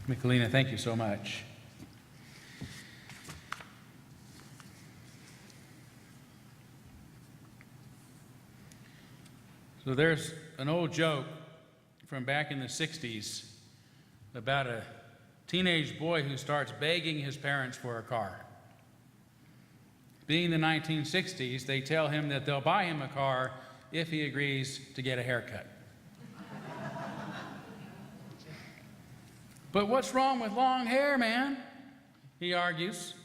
Michelina, thank you so much. So there's an old joke from back in the 60s about a teenage boy who starts begging his parents for a car. Being the 1960s, they tell him that they'll buy him a car if he agrees to get a haircut. But what's wrong with long hair, man? He argues.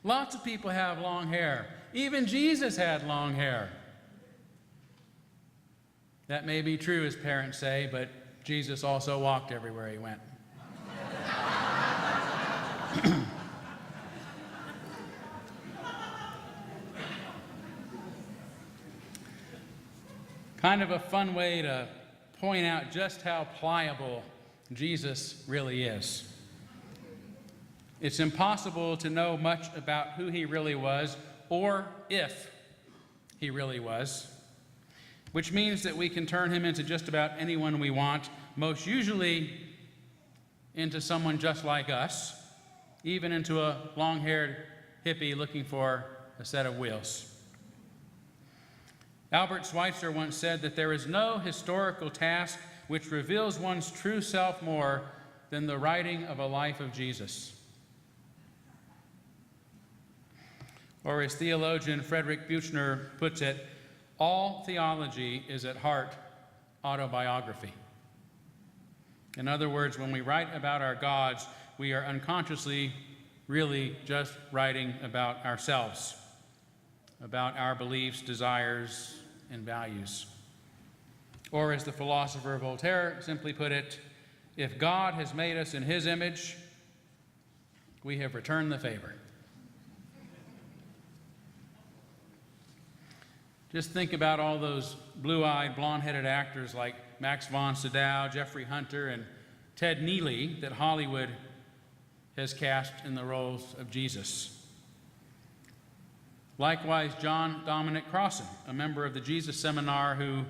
Lots of people have long hair. Even Jesus had long hair. That may be true, as parents say, but Jesus also walked everywhere he went. Kind of a fun way to point out just how pliable Jesus really is. It's impossible to know much about who he really was or if he really was, which means that we can turn him into just about anyone we want, most usually into someone just like us, even into a long-haired hippie looking for a set of wheels. Albert Schweitzer once said that there is no historical task which reveals one's true self more than the writing of a life of Jesus. Or as theologian Frederick Buechner puts it, all theology is at heart autobiography. In other words, when we write about our gods, we are unconsciously really just writing about ourselves, about our beliefs, desires, and values. Or as the philosopher Voltaire simply put it, if God has made us in his image, we have returned the favor. Just think about all those blue-eyed, blonde-headed actors like Max von Sydow, Jeffrey Hunter, and Ted Neely that Hollywood has cast in the roles of Jesus. Likewise, John Dominic Crossan, a member of the Jesus Seminar who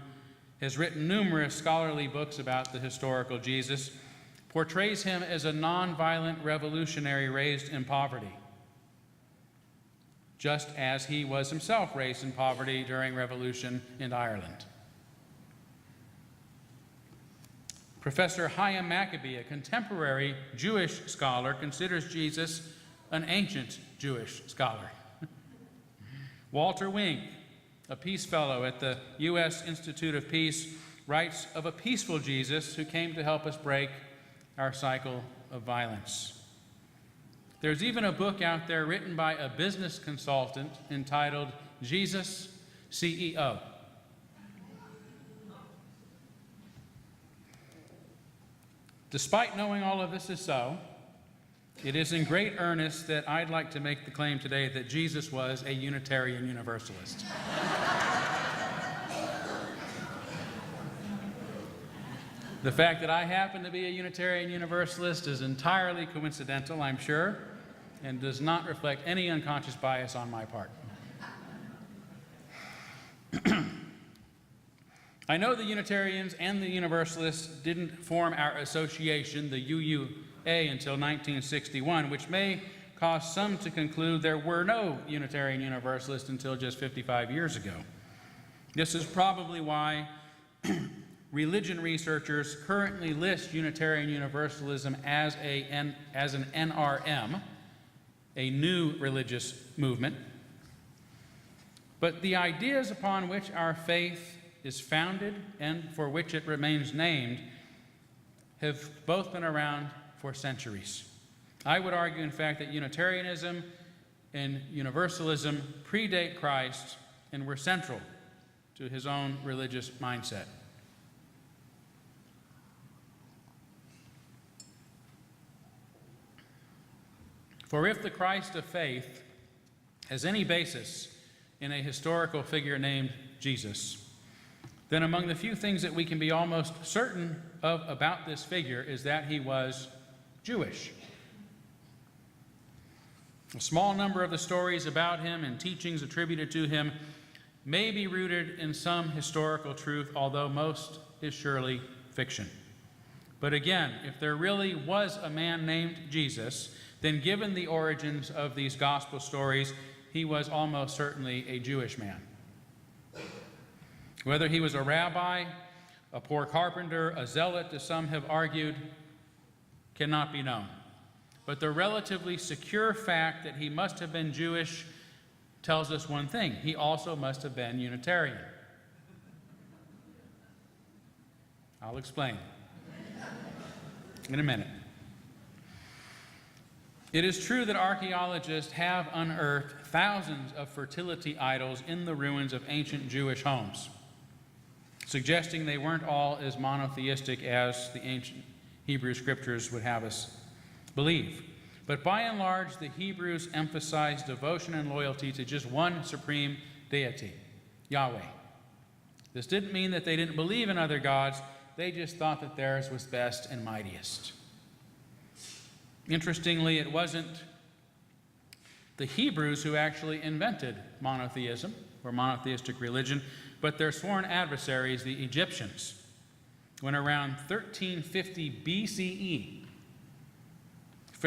has written numerous scholarly books about the historical Jesus, portrays him as a nonviolent revolutionary raised in poverty, just as he was himself raised in poverty during Revolution in Ireland. Professor Chaim Maccabee, a contemporary Jewish scholar, considers Jesus an ancient Jewish scholar. Walter Wink, a Peace Fellow at the U.S. Institute of Peace, writes of a peaceful Jesus who came to help us break our cycle of violence. There's even a book out there written by a business consultant entitled Jesus CEO. Despite knowing all of this is so, it is in great earnest that I'd like to make the claim today that Jesus was a Unitarian Universalist. The fact that I happen to be a Unitarian Universalist is entirely coincidental, I'm sure, and does not reflect any unconscious bias on my part. I know the Unitarians and the Universalists didn't form our association, the UUA, until 1961, which may cause some to conclude there were no Unitarian Universalists until just 55 years ago. This is probably why religion researchers currently list Unitarian Universalism as an NRM, a new religious movement. But the ideas upon which our faith is founded and for which it remains named have both been around for centuries. I would argue, in fact, that Unitarianism and Universalism predate Christ and were central to his own religious mindset. For if the Christ of faith has any basis in a historical figure named Jesus, then among the few things that we can be almost certain of about this figure is that he was Jewish. A small number of the stories about him and teachings attributed to him may be rooted in some historical truth, although most is surely fiction. But again, if there really was a man named Jesus, then given the origins of these gospel stories, he was almost certainly a Jewish man. Whether he was a rabbi, a poor carpenter, a zealot, as some have argued, cannot be known. But the relatively secure fact that he must have been Jewish tells us one thing: he also must have been Unitarian. I'll explain in a minute. It is true that archaeologists have unearthed thousands of fertility idols in the ruins of ancient Jewish homes, suggesting they weren't all as monotheistic as the ancient Hebrew scriptures would have us believe. But by and large, the Hebrews emphasized devotion and loyalty to just one supreme deity, Yahweh. This didn't mean that they didn't believe in other gods. They just thought that theirs was best and mightiest. Interestingly, it wasn't the Hebrews who actually invented monotheism or monotheistic religion, but their sworn adversaries, the Egyptians. When around 1350 BCE, the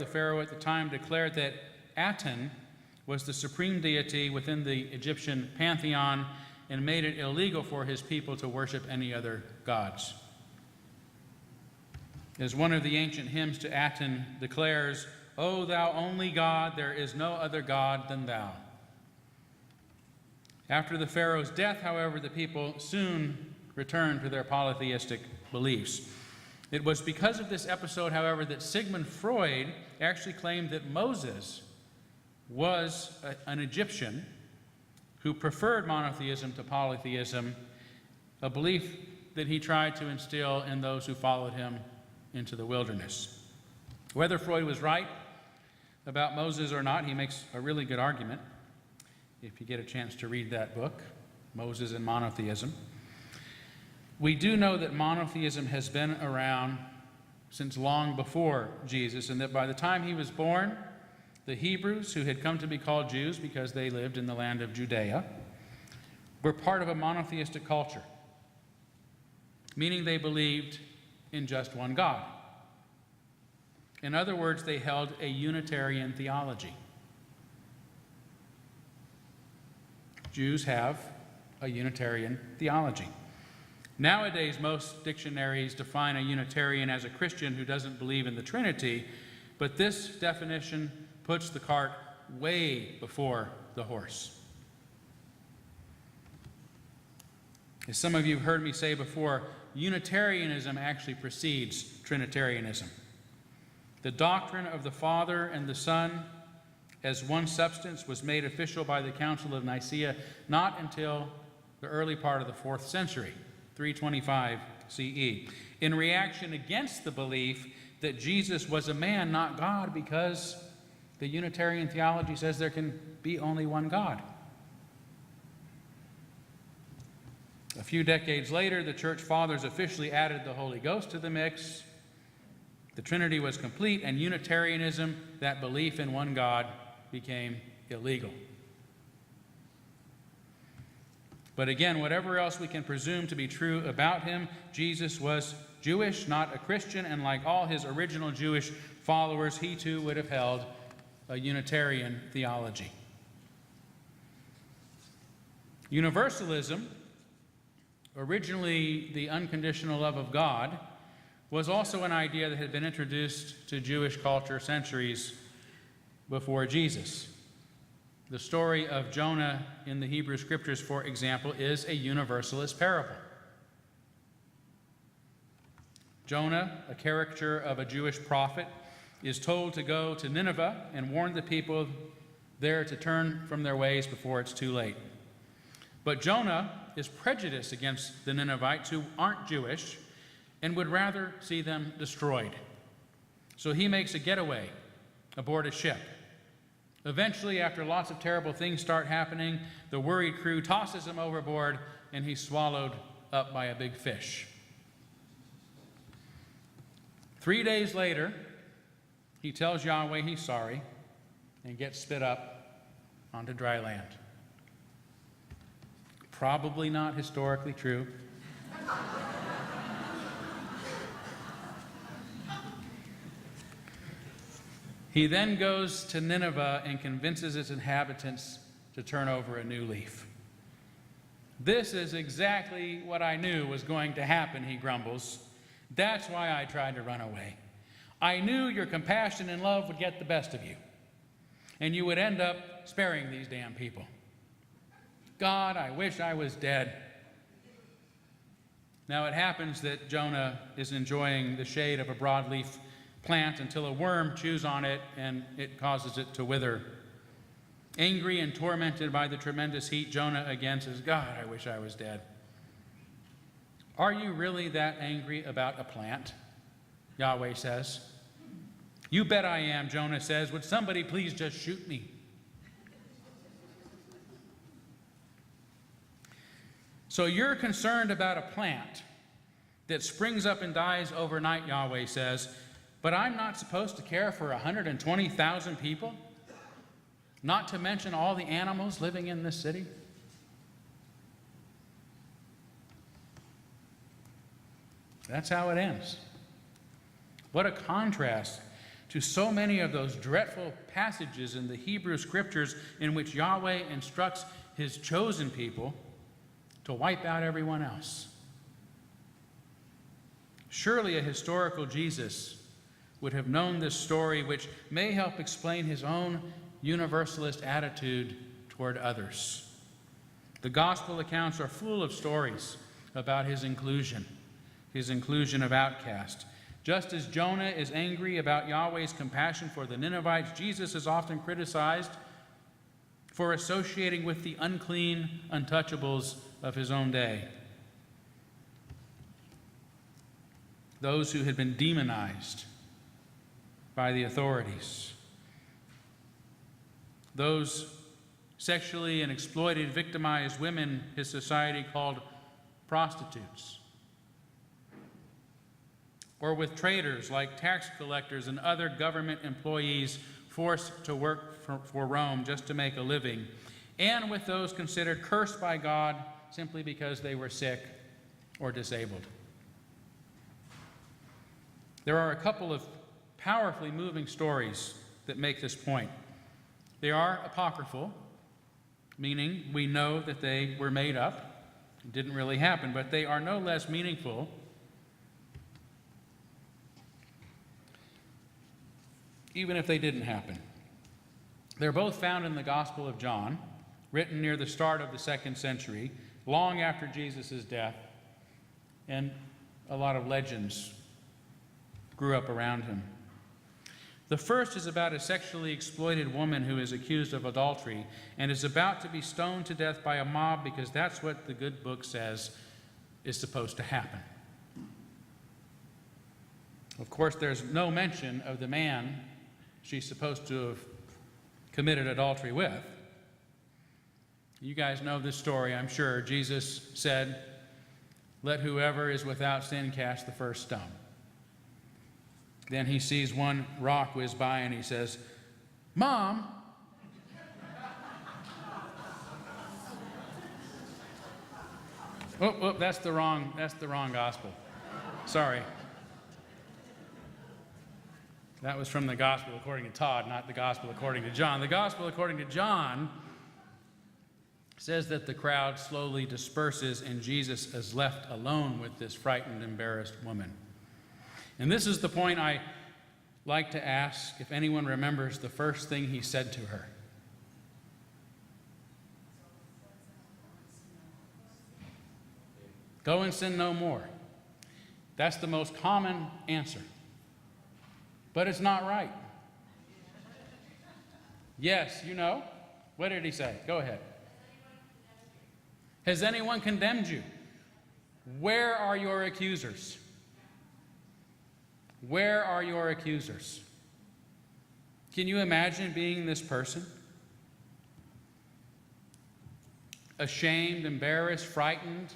Pharaoh at the time, declared that Aten was the supreme deity within the Egyptian pantheon and made it illegal for his people to worship any other gods. As one of the ancient hymns to Aten declares, "O thou only God, there is no other God than thou." After the Pharaoh's death, however, the people soon returned to their polytheistic beliefs. It was because of this episode, however, that Sigmund Freud actually claimed that Moses was an Egyptian who preferred monotheism to polytheism, a belief that he tried to instill in those who followed him into the wilderness. Whether Freud was right about Moses or not, he makes a really good argument if you get a chance to read that book, Moses and Monotheism. We do know that monotheism has been around since long before Jesus, and that by the time he was born, the Hebrews, who had come to be called Jews because they lived in the land of Judea, were part of a monotheistic culture, meaning they believed in just one God. In other words, they held a Unitarian theology. Jews have a Unitarian theology. Nowadays, most dictionaries define a Unitarian as a Christian who doesn't believe in the Trinity, but this definition puts the cart way before the horse. As some of you have heard me say before, Unitarianism actually precedes Trinitarianism. The doctrine of the Father and the Son as one substance was made official by the Council of Nicaea not until the early part of the 4th century, 325 CE, in reaction against the belief that Jesus was a man, not God, because the Unitarian theology says there can be only one God. A few decades later, the Church Fathers officially added the Holy Ghost to the mix. The Trinity was complete, and Unitarianism, that belief in one God, became illegal. But again, whatever else we can presume to be true about him, Jesus was Jewish, not a Christian, and like all his original Jewish followers, he too would have held a Unitarian theology. Universalism, originally the unconditional love of God, was also an idea that had been introduced to Jewish culture centuries before Jesus. The story of Jonah in the Hebrew Scriptures, for example, is a Universalist parable. Jonah, a caricature of a Jewish prophet, is told to go to Nineveh and warn the people there to turn from their ways before it's too late. But Jonah is prejudiced against the Ninevites, who aren't Jewish, and would rather see them destroyed. So he makes a getaway aboard a ship. Eventually, after lots of terrible things start happening, the worried crew tosses him overboard, and he's swallowed up by a big fish. 3 days later, he tells Yahweh he's sorry and gets spit up onto dry land. Probably not historically true. He then goes to Nineveh and convinces its inhabitants to turn over a new leaf. This is exactly what I knew was going to happen, he grumbles. That's why I tried to run away. I knew your compassion and love would get the best of you, and you would end up sparing these damn people. God, I wish I was dead. Now it happens that Jonah is enjoying the shade of a broadleaf plant until a worm chews on it and it causes it to wither. Angry and tormented by the tremendous heat, Jonah again says, God, I wish I was dead. Are you really that angry about a plant? Yahweh says. You bet I am, Jonah says. Would somebody please just shoot me? So you're concerned about a plant that springs up and dies overnight, Yahweh says, but I'm not supposed to care for 120,000 people? Not to mention all the animals living in this city? That's how it ends. What a contrast to so many of those dreadful passages in the Hebrew Scriptures in which Yahweh instructs his chosen people to wipe out everyone else. Surely a historical Jesus would have known this story, which may help explain his own universalist attitude toward others. The gospel accounts are full of stories about his inclusion of outcasts. Just as Jonah is angry about Yahweh's compassion for the Ninevites, Jesus is often criticized for associating with the unclean untouchables of his own day. Those who had been demonized by the authorities. Those sexually and exploited, victimized women his society called prostitutes. Or with traitors like tax collectors and other government employees forced to work for Rome just to make a living. And with those considered cursed by God simply because they were sick or disabled. There are a couple of powerfully moving stories that make this point. They are apocryphal, meaning we know that they were made up. It didn't really happen, but they are no less meaningful even if they didn't happen. They're both found in the Gospel of John, written near the start of the 2nd century, long after Jesus' death, and a lot of legends grew up around him. The first is about a sexually exploited woman who is accused of adultery and is about to be stoned to death by a mob because that's what the good book says is supposed to happen. Of course, there's no mention of the man she's supposed to have committed adultery with. You guys know this story, I'm sure. Jesus said, "Let whoever is without sin cast the first stone." Then he sees one rock whiz by and he says, "Mom." Oh, that's the wrong gospel. Sorry. That was from the Gospel according to Todd, not the Gospel according to John. The Gospel according to John says that the crowd slowly disperses and Jesus is left alone with this frightened, embarrassed woman. And this is the point I like to ask if anyone remembers the first thing he said to her. Go and sin no more. That's the most common answer. But it's not right. Yes, you know. What did he say? Go ahead. Has anyone condemned you? Where are your accusers? Where are your accusers? Can you imagine being this person? Ashamed, embarrassed, frightened,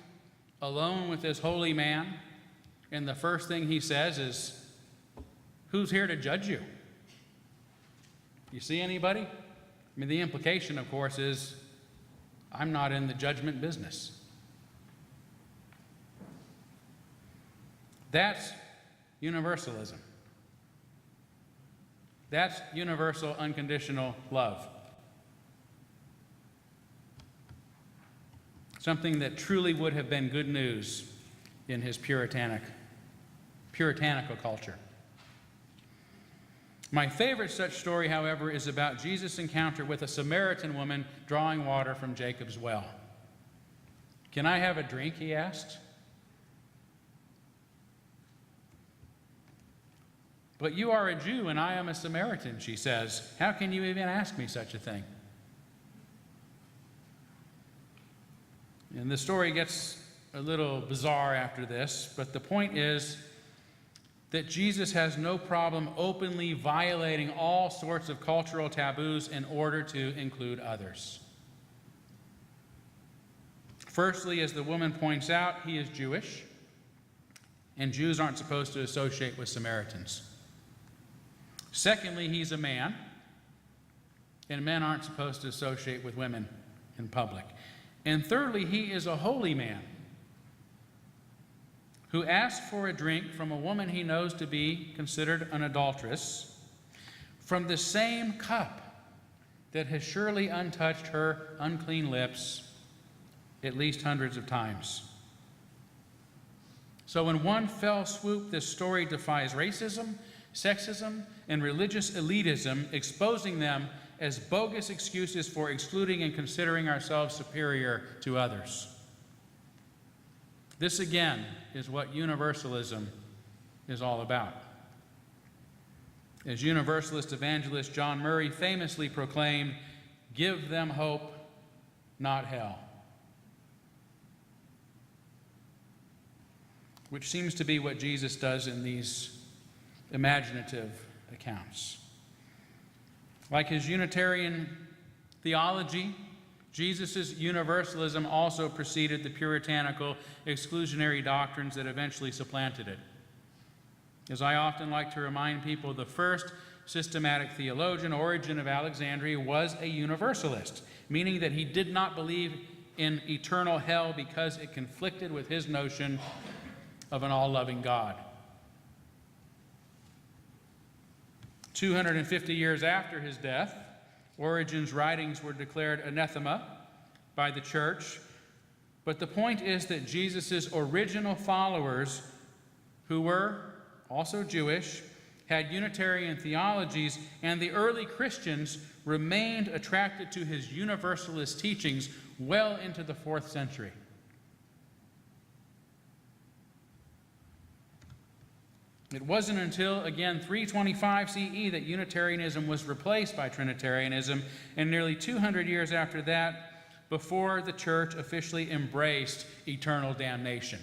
alone with this holy man, and the first thing he says is, "Who's here to judge you?" You see anybody? I mean, the implication, of course, is I'm not in the judgment business. That's universalism. That's universal, unconditional love. Something that truly would have been good news in his puritanical culture. My favorite such story, however, is about Jesus' encounter with a Samaritan woman drawing water from Jacob's well. "Can I have a drink?" he asked. "But you are a Jew and I am a Samaritan," she says. "How can you even ask me such a thing?" And the story gets a little bizarre after this, but the point is that Jesus has no problem openly violating all sorts of cultural taboos in order to include others. Firstly, as the woman points out, he is Jewish, and Jews aren't supposed to associate with Samaritans. Secondly, he's a man, and men aren't supposed to associate with women in public. And thirdly, he is a holy man who asked for a drink from a woman he knows to be considered an adulteress from the same cup that has surely untouched her unclean lips at least hundreds of times. So in one fell swoop, this story defies racism, sexism, and religious elitism, exposing them as bogus excuses for excluding and considering ourselves superior to others. This, again, is what Universalism is all about. As Universalist evangelist John Murray famously proclaimed, "Give them hope, not hell." Which seems to be what Jesus does in these imaginative accounts. Like his Unitarian theology, Jesus' Universalism also preceded the puritanical exclusionary doctrines that eventually supplanted it. As I often like to remind people, the first systematic theologian, Origen of Alexandria, was a Universalist, meaning that he did not believe in eternal hell because it conflicted with his notion of an all-loving God. 250 years after his death, Origen's writings were declared anathema by the church, but the point is that Jesus' original followers, who were also Jewish, had Unitarian theologies, and the early Christians remained attracted to his Universalist teachings well into the 4th century. It wasn't until, again, 325 CE that Unitarianism was replaced by Trinitarianism, and nearly 200 years after that, before the church officially embraced eternal damnation.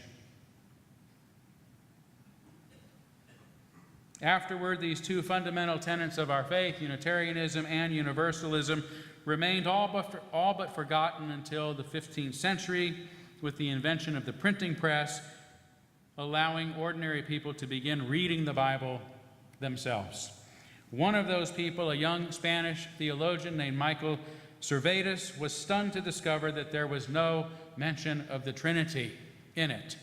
Afterward, these two fundamental tenets of our faith, Unitarianism and Universalism, remained all but forgotten until the 15th century with the invention of the printing press, allowing ordinary people to begin reading the Bible themselves. One of those people, a young Spanish theologian named Michael Servetus, was stunned to discover that there was no mention of the Trinity in it.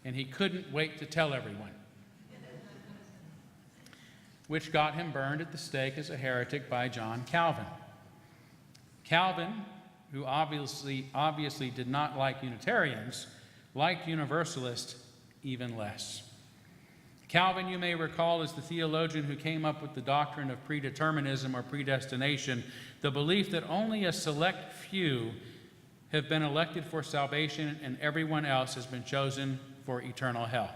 And he couldn't wait to tell everyone, which got him burned at the stake as a heretic by John Calvin. Calvin, who obviously did not like Unitarians, liked Universalists even less. Calvin, you may recall, is the theologian who came up with the doctrine of predeterminism or predestination, the belief that only a select few have been elected for salvation and everyone else has been chosen for eternal hell.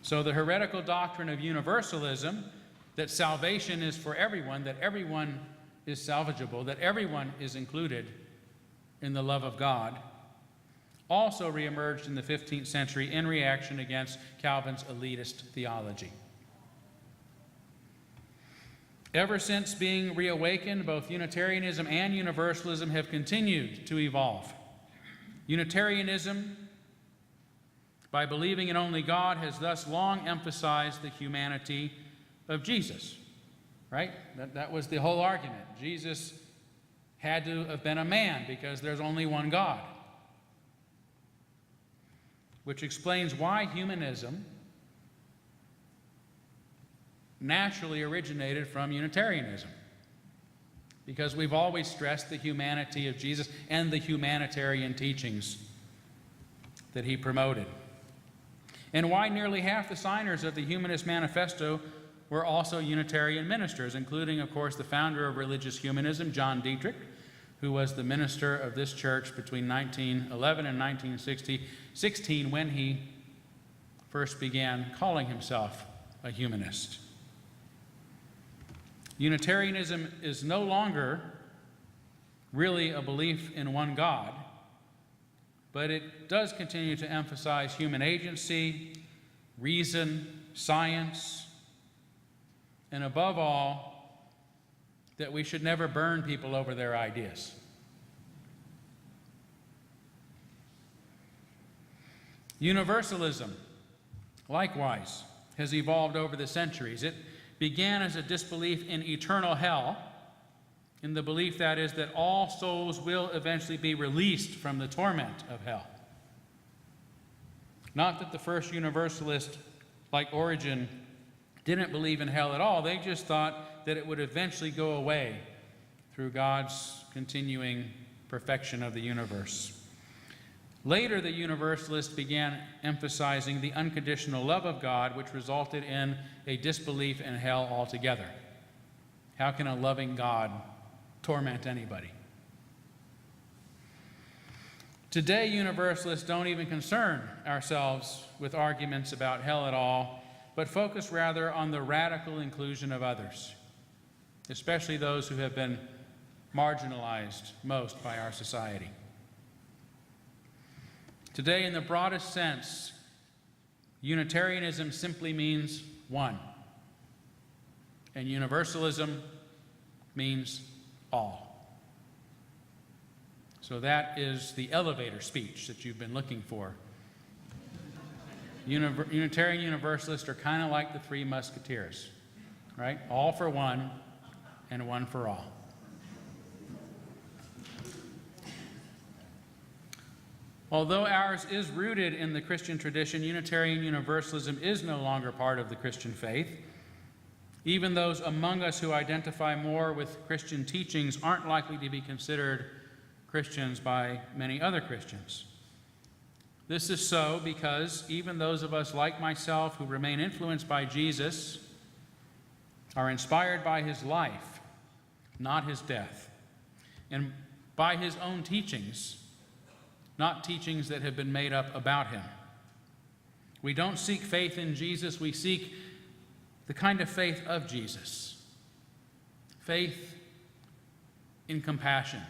So the heretical doctrine of Universalism, that salvation is for everyone, that everyone is salvageable, that everyone is included in the love of God, also reemerged in the 15th century in reaction against Calvin's elitist theology. Ever since being reawakened, both Unitarianism and Universalism have continued to evolve. Unitarianism, by believing in only God, has thus long emphasized the humanity of Jesus, right? That was the whole argument. Jesus had to have been a man because there's only one God. Which explains why humanism naturally originated from Unitarianism, because we've always stressed the humanity of Jesus and the humanitarian teachings that he promoted. And why nearly half the signers of the Humanist Manifesto were also Unitarian ministers, including, of course, the founder of religious humanism, John Dietrich, who was the minister of this church between 1911 and 1916 when he first began calling himself a humanist. Unitarianism is no longer really a belief in one God, but it does continue to emphasize human agency, reason, science, and above all, that we should never burn people over their ideas. Universalism, likewise, has evolved over the centuries. It began as a disbelief in eternal hell, in the belief, that is, that all souls will eventually be released from the torment of hell. Not that the first Universalist, like Origen, didn't believe in hell at all. They just thought that it would eventually go away through God's continuing perfection of the universe. Later, the Universalists began emphasizing the unconditional love of God, which resulted in a disbelief in hell altogether. How can a loving God torment anybody? Today, Universalists don't even concern ourselves with arguments about hell at all, but focus rather on the radical inclusion of others, especially those who have been marginalized most by our society. Today, in the broadest sense, Unitarianism simply means one, and Universalism means all. So that is the elevator speech that you've been looking for. Unitarian Universalists are kind of like the Three Musketeers, right? All for one and one for all. Although ours is rooted in the Christian tradition, Unitarian Universalism is no longer part of the Christian faith. Even those among us who identify more with Christian teachings aren't likely to be considered Christians by many other Christians. This is so because even those of us like myself who remain influenced by Jesus are inspired by his life, not his death, and by his own teachings, not teachings that have been made up about him. We don't seek faith in Jesus, we seek the kind of faith of Jesus. Faith in compassion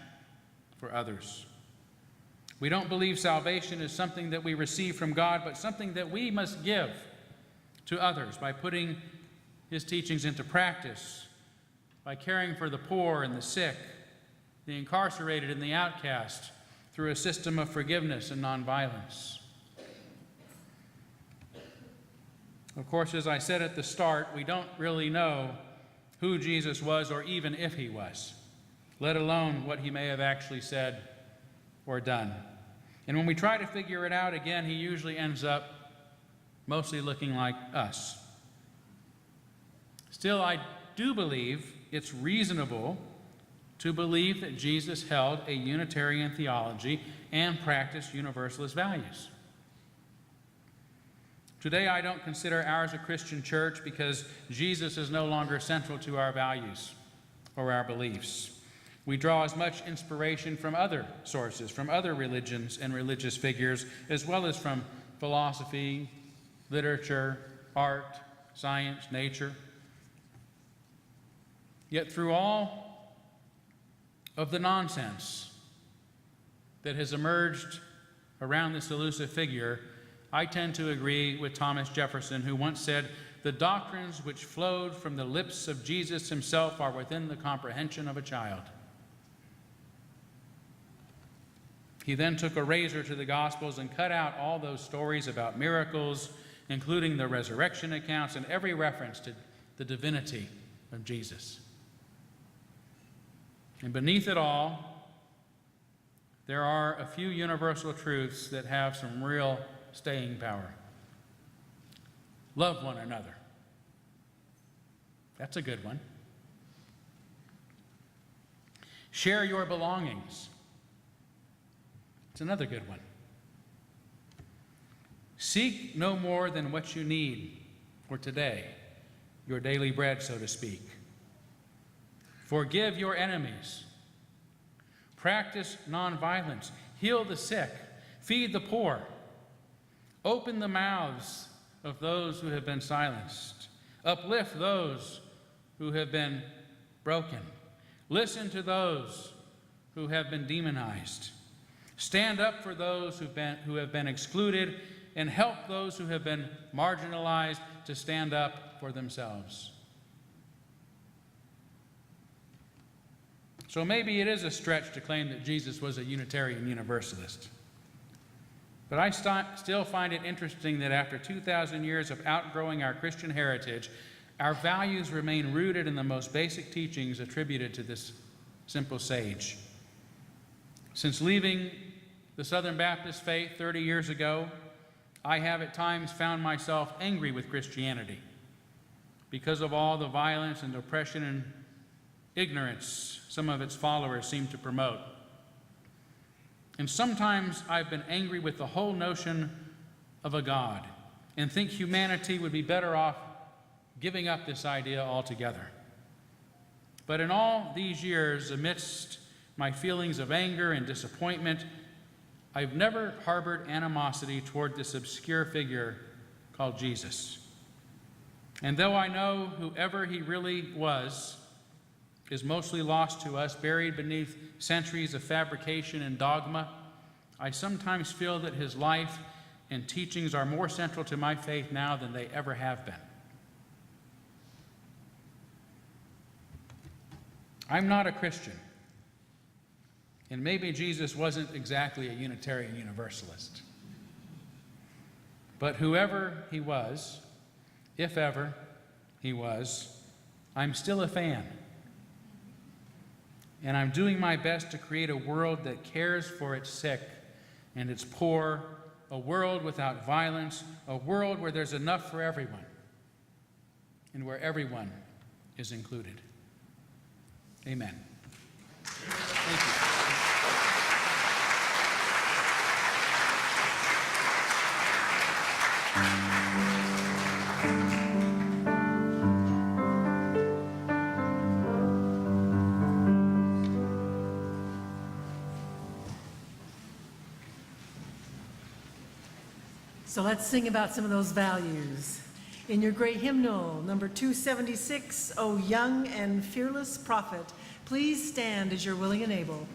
for others. We don't believe salvation is something that we receive from God, but something that we must give to others by putting his teachings into practice, by caring for the poor and the sick, the incarcerated and the outcast, through a system of forgiveness and nonviolence. Of course, as I said at the start, we don't really know who Jesus was or even if he was, let alone what he may have actually said or done. And when we try to figure it out, again, he usually ends up mostly looking like us. Still, I do believe it's reasonable to believe that Jesus held a Unitarian theology and practiced Universalist values. Today, I don't consider ours a Christian church because Jesus is no longer central to our values or our beliefs. We draw as much inspiration from other sources, from other religions and religious figures, as well as from philosophy, literature, art, science, nature. Yet through all of the nonsense that has emerged around this elusive figure, I tend to agree with Thomas Jefferson, who once said, "The doctrines which flowed from the lips of Jesus himself are within the comprehension of a child." He then took a razor to the Gospels and cut out all those stories about miracles, including the resurrection accounts and every reference to the divinity of Jesus. And beneath it all, there are a few universal truths that have some real staying power. Love one another. That's a good one. Share your belongings. It's another good one. Seek no more than what you need for today, your daily bread, so to speak. Forgive your enemies. Practice nonviolence. Heal the sick. Feed the poor. Open the mouths of those who have been silenced. Uplift those who have been broken. Listen to those who have been demonized. Stand up for those who have been excluded, and help those who have been marginalized to stand up for themselves. So maybe it is a stretch to claim that Jesus was a Unitarian Universalist. But I still find it interesting that after 2,000 years of outgrowing our Christian heritage, our values remain rooted in the most basic teachings attributed to this simple sage. Since leaving the Southern Baptist faith 30 years ago, I have at times found myself angry with Christianity because of all the violence and oppression and ignorance some of its followers seem to promote. And sometimes I've been angry with the whole notion of a God and think humanity would be better off giving up this idea altogether. But in all these years, amidst my feelings of anger and disappointment, I've never harbored animosity toward this obscure figure called Jesus. And though I know whoever he really was is mostly lost to us, buried beneath centuries of fabrication and dogma, I sometimes feel that his life and teachings are more central to my faith now than they ever have been. I'm not a Christian. And maybe Jesus wasn't exactly a Unitarian Universalist. But whoever he was, if ever he was, I'm still a fan. And I'm doing my best to create a world that cares for its sick and its poor, a world without violence, a world where there's enough for everyone, and where everyone is included. Amen. Thank you. So let's sing about some of those values. In your great hymnal, number 276, O Young and Fearless Prophet, please stand as you're willing and able.